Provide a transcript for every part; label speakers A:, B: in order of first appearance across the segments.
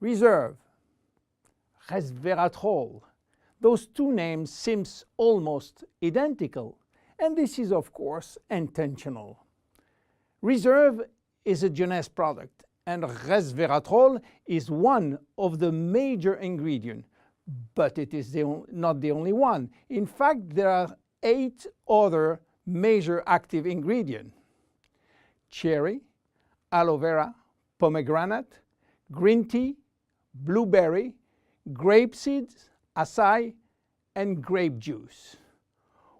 A: Reserve, resveratrol. Those two names seem almost identical, and this is of course intentional. Reserve is a Jeunesse product, and resveratrol is one of the major ingredients, but it is not the only one. In fact, there are 8 other major active ingredients: cherry, aloe vera, pomegranate, green tea, blueberry, grape seeds, acai, and grape juice.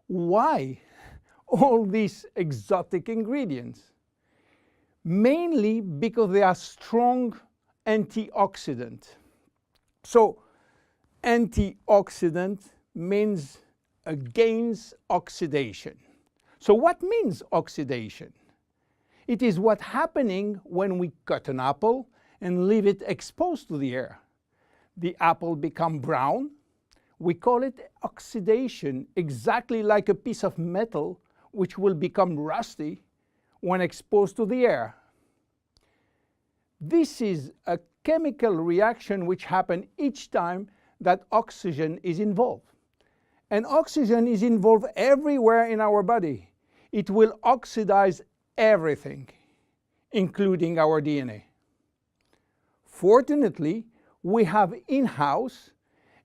A: Why all these exotic ingredients? Mainly because they are strong antioxidants. So, antioxidant means against oxidation. So what means oxidation? It is what's happening when we cut an apple and leave it exposed to the air. The apple becomes brown. We call it oxidation, exactly like a piece of metal which will become rusty when exposed to the air. This is a chemical reaction which happens each time that oxygen is involved. And oxygen is involved everywhere in our body. It will oxidize everything, including our DNA. Fortunately, we have in-house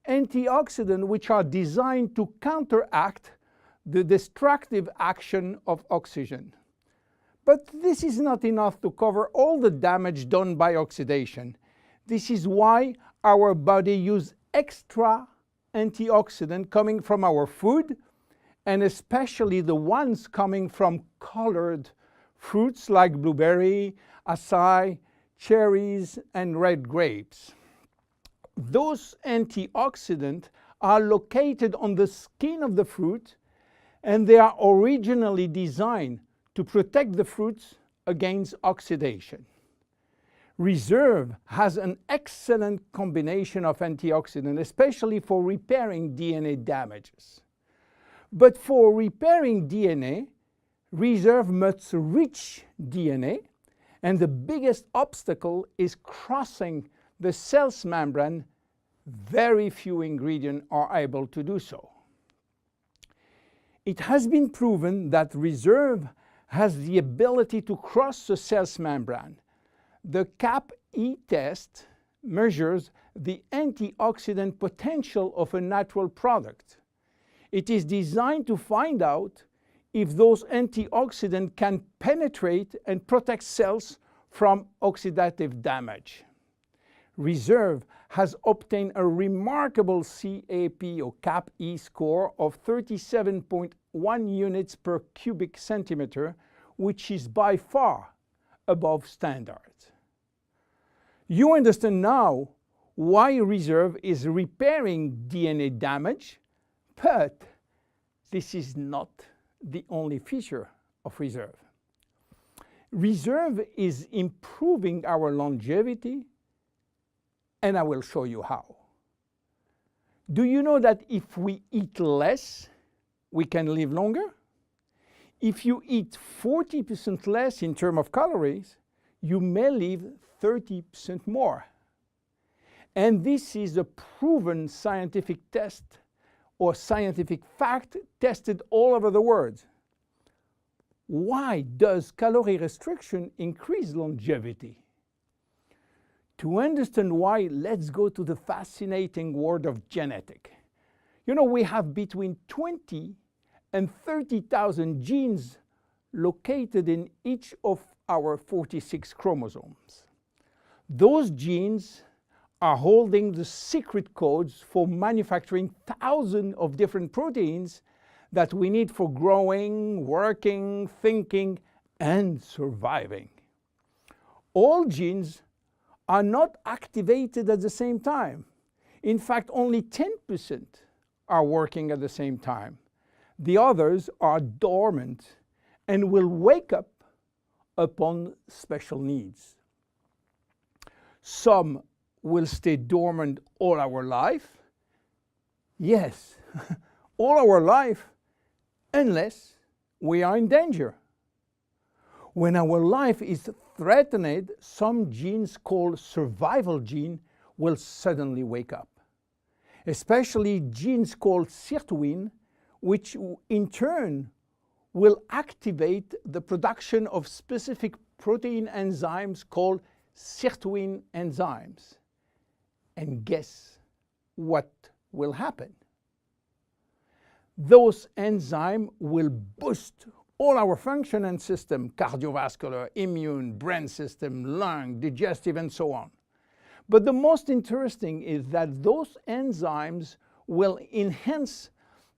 A: antioxidants which are designed to counteract the destructive action of oxygen. But this is not enough to cover all the damage done by oxidation. This is why our body uses extra antioxidants coming from our food, and especially the ones coming from colored fruits like blueberry, acai, cherries, and red grapes. Those antioxidants are located on the skin of the fruit, and they are originally designed to protect the fruits against oxidation. Reserve has an excellent combination of antioxidants, especially for repairing DNA damages. But for repairing DNA, Reserve must reach DNA, and the biggest obstacle is crossing the cell's membrane. Very few ingredients are able to do so. It has been proven that Reserve has the ability to cross the cell's membrane. The CAP-E test measures the antioxidant potential of a natural product. It is designed to find out if those antioxidants can penetrate and protect cells from oxidative damage. Reserve has obtained a remarkable CAP or CAP-E score of 37.1 units per cubic centimeter, which is by far above standard. You understand now why Reserve is repairing DNA damage, but this is not the only feature of Reserve. Reserve is improving our longevity, and I will show you how. Do you know that if we eat less, we can live longer? If you eat 40% less in terms of calories, you may live 30% more. And this is a proven scientific test or scientific fact tested all over the world. Why does calorie restriction increase longevity? To understand why, let's go to the fascinating world of genetics. You know, we have between 20 and 30,000 genes located in each of our 46 chromosomes. Those genes are holding the secret codes for manufacturing thousands of different proteins that we need for growing, working, thinking, and surviving. All genes are not activated at the same time. In fact, only 10% are working at the same time. The others are dormant and will wake up upon special needs. Some will stay dormant all our life. Yes, all our life, unless we are in danger. When our life is threatened, some genes called survival gene will suddenly wake up, especially genes called sirtuin, which in turn will activate the production of specific protein enzymes called sirtuin enzymes. And guess what will happen? Those enzymes will boost all our function and system: cardiovascular, immune, brain system, lung, digestive, and so on. But the most interesting is that those enzymes will enhance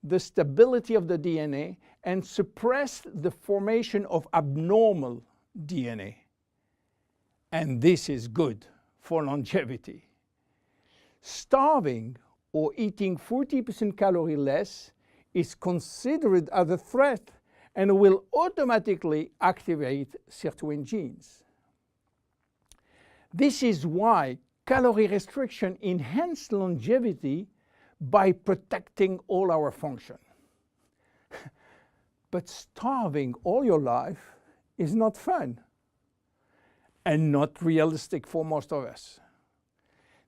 A: the stability of the DNA and suppress the formation of abnormal DNA. And this is good for longevity. Starving or eating 40% calorie less is considered as a threat and will automatically activate sirtuin genes. This is why calorie restriction enhances longevity by protecting all our function. But starving all your life is not fun and not realistic for most of us.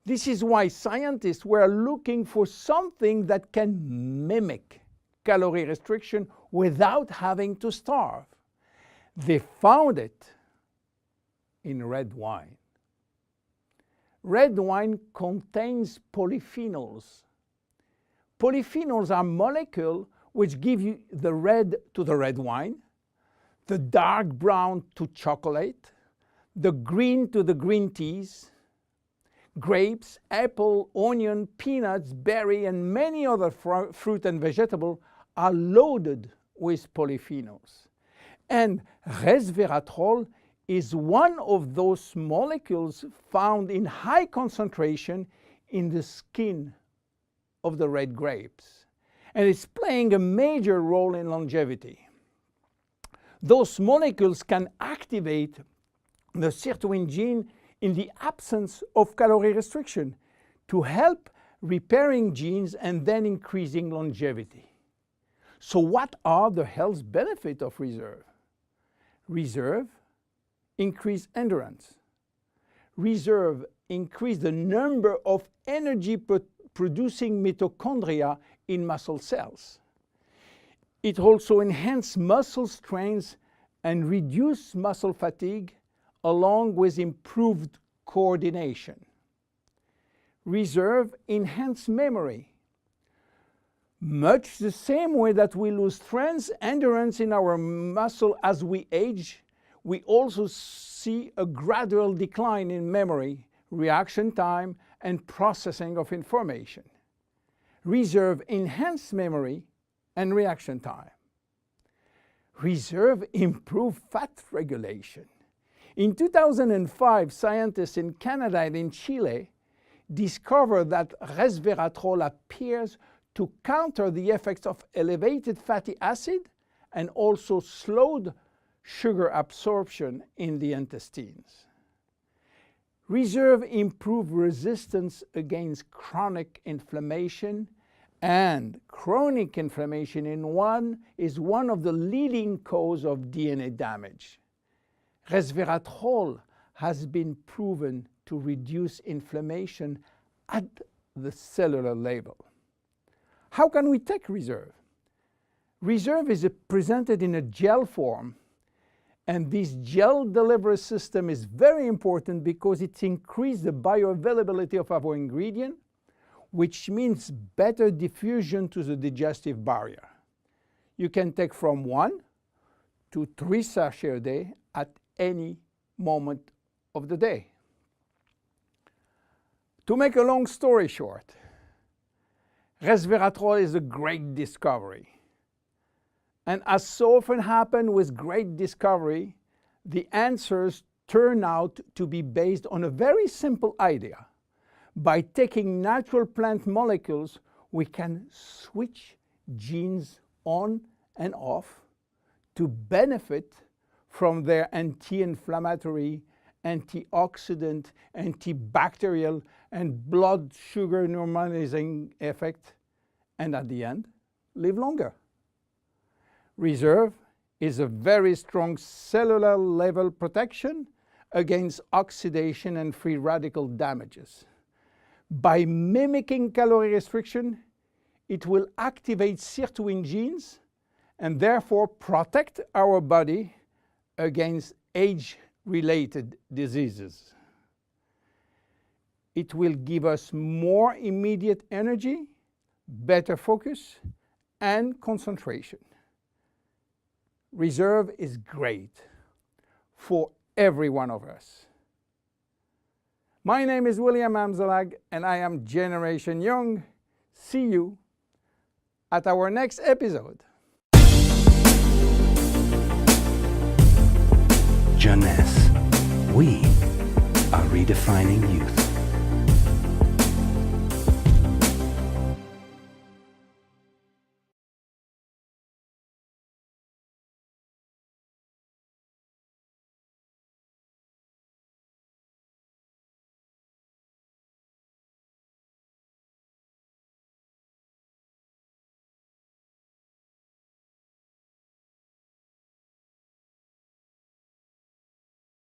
A: This is why scientists were looking for something that can mimic calorie restriction without having to starve. They found it in red wine. Red wine contains polyphenols. Polyphenols are molecules which give you the red to the red wine, the dark brown to chocolate, the green to the green teas. Grapes, apple, onion, peanuts, berry, and many other fruit and vegetables are loaded with polyphenols. And resveratrol is one of those molecules found in high concentration in the skin of the red grapes. And it's playing a major role in longevity. Those molecules can activate the sirtuin gene in the absence of calorie restriction to help repairing genes and then increasing longevity. So what are the health benefits of reserve? Reserve increase endurance. Reserve increase the number of energy producing mitochondria in muscle cells. It also enhances muscle strength and reduces muscle fatigue, along with improved coordination. Reserve enhances memory. Much the same way that we lose strength, endurance in our muscle as we age, we also see a gradual decline in memory, reaction time, and processing of information. Reserve enhances memory and reaction time. Reserve improves fat regulation. In 2005, scientists in Canada and in Chile discovered that resveratrol appears to counter the effects of elevated fatty acid and also slowed sugar absorption in the intestines. Reserve improves resistance against chronic inflammation, and chronic inflammation is one of the leading causes of DNA damage. Resveratrol has been proven to reduce inflammation at the cellular level. How can we take reserve? Reserve is presented in a gel form, and this gel delivery system is very important because it increases the bioavailability of our ingredient, which means better diffusion to the digestive barrier. You can take from 1 to 3 sachets a day at any moment of the day. To make a long story short, resveratrol is a great discovery. And as so often happens with great discovery, the answers turn out to be based on a very simple idea. By taking natural plant molecules, we can switch genes on and off to benefit from their anti-inflammatory, antioxidant, antibacterial, and blood sugar normalizing effect, and at the end, live longer. Reserve is a very strong cellular level protection against oxidation and free radical damages. By mimicking calorie restriction, it will activate sirtuin genes and therefore protect our body against age-related diseases. It will give us more immediate energy, better focus, and concentration. Reserve is great for every one of us. My name is William Amzalag, and I am Generation Young. See you at our next episode.
B: Jeunesse. We are redefining youth.